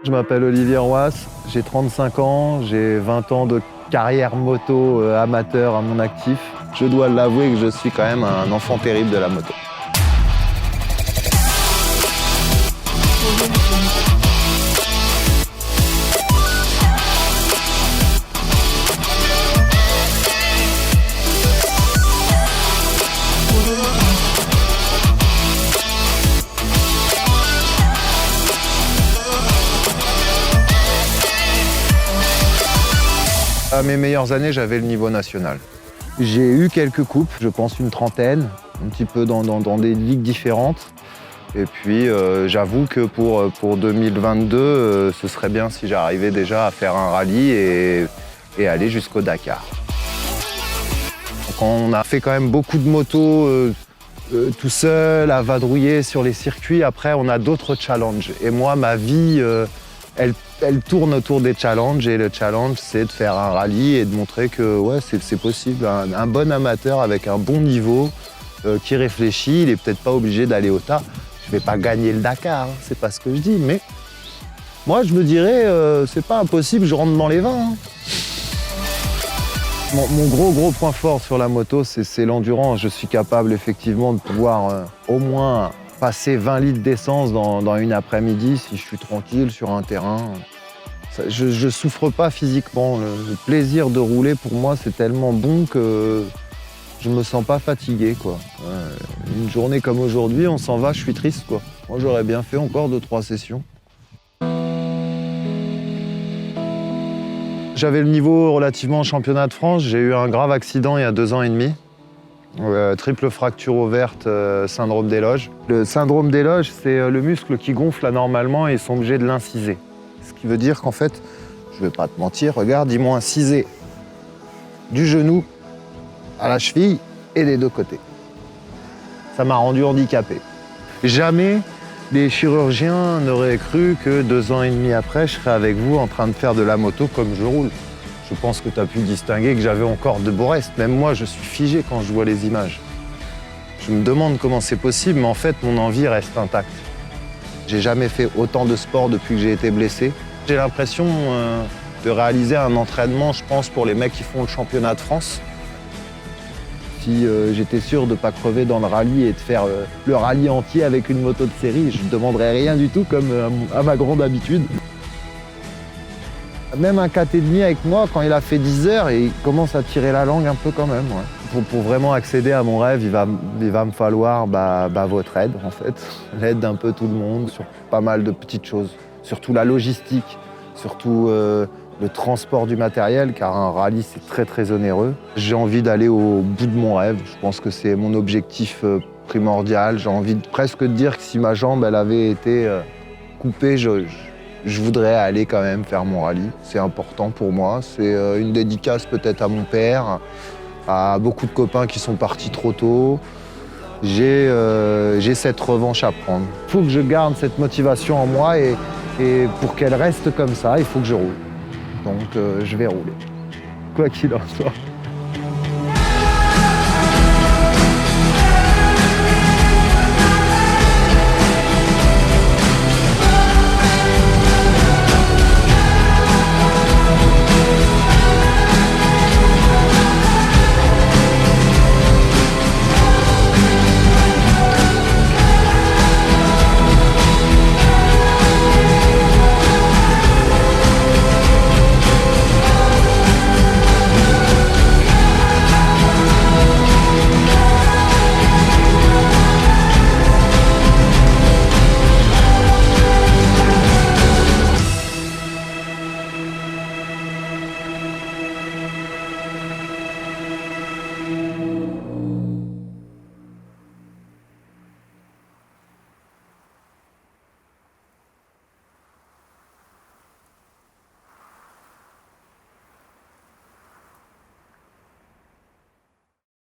Je m'appelle Olivier Roas, j'ai 35 ans, j'ai 20 ans de carrière moto amateur à mon actif. Je dois l'avouer que je suis quand même un enfant terrible de la moto. À mes meilleures années, j'avais le niveau national. J'ai eu quelques coupes, je pense une trentaine, un petit peu dans des ligues différentes. Et puis j'avoue que pour 2022, ce serait bien si j'arrivais déjà à faire un rallye et aller jusqu'au Dakar. Donc on a fait quand même beaucoup de motos tout seul, à vadrouiller sur les circuits. Après, on a d'autres challenges. Et moi, ma vie, elle tourne autour des challenges. Et le challenge, c'est de faire un rallye et de montrer que ouais, c'est possible. Un bon amateur avec un bon niveau qui réfléchit, il n'est peut-être pas obligé d'aller au tas. Je ne vais pas gagner le Dakar, hein, c'est pas ce que je dis. Mais moi, je me dirais, c'est pas impossible, je rentre dans les 20. Hein. Mon gros point fort sur la moto, c'est l'endurance. Je suis capable effectivement de pouvoir au moins passer 20 litres d'essence dans une après-midi si je suis tranquille sur un terrain. Je souffre pas physiquement. Le plaisir de rouler, pour moi, c'est tellement bon que je me sens pas fatigué, quoi. Une journée comme aujourd'hui, on s'en va, je suis triste, quoi. Moi, j'aurais bien fait encore 2-3 sessions. J'avais le niveau relativement au championnat de France. J'ai eu un grave accident il y a 2 ans et demi. Triple fracture ouverte, syndrome des loges. Le syndrome des loges, c'est le muscle qui gonfle anormalement et ils sont obligés de l'inciser. Ce qui veut dire qu'en fait, je vais pas te mentir, regarde, ils m'ont incisé du genou à la cheville et des 2 côtés. Ça m'a rendu handicapé. Jamais les chirurgiens n'auraient cru que 2 ans et demi après, je serais avec vous en train de faire de la moto comme je roule. Je pense que tu as pu distinguer que j'avais encore de beaux restes. Même moi, je suis figé quand je vois les images. Je me demande comment c'est possible, mais en fait, mon envie reste intacte. J'ai jamais fait autant de sport depuis que j'ai été blessé. J'ai l'impression de réaliser un entraînement, je pense, pour les mecs qui font le championnat de France. Si j'étais sûr de ne pas crever dans le rallye et de faire le rallye entier avec une moto de série, je ne demanderais rien du tout comme à ma grande habitude. Même un 4,5 avec moi, quand il a fait 10 heures, il commence à tirer la langue un peu quand même. Ouais. Pour vraiment accéder à mon rêve, il va me falloir votre aide, en fait. L'aide d'un peu tout le monde sur pas mal de petites choses. Surtout la logistique, surtout le transport du matériel, car un rallye, c'est très onéreux. J'ai envie d'aller au bout de mon rêve. Je pense que c'est mon objectif primordial. J'ai envie presque de dire que si ma jambe elle avait été coupée, je voudrais aller quand même faire mon rallye. C'est important pour moi. C'est une dédicace peut-être à mon père, à beaucoup de copains qui sont partis trop tôt. J'ai cette revanche à prendre. Il faut que je garde cette motivation en moi et pour qu'elle reste comme ça, il faut que je roule. Donc je vais rouler, quoi qu'il en soit.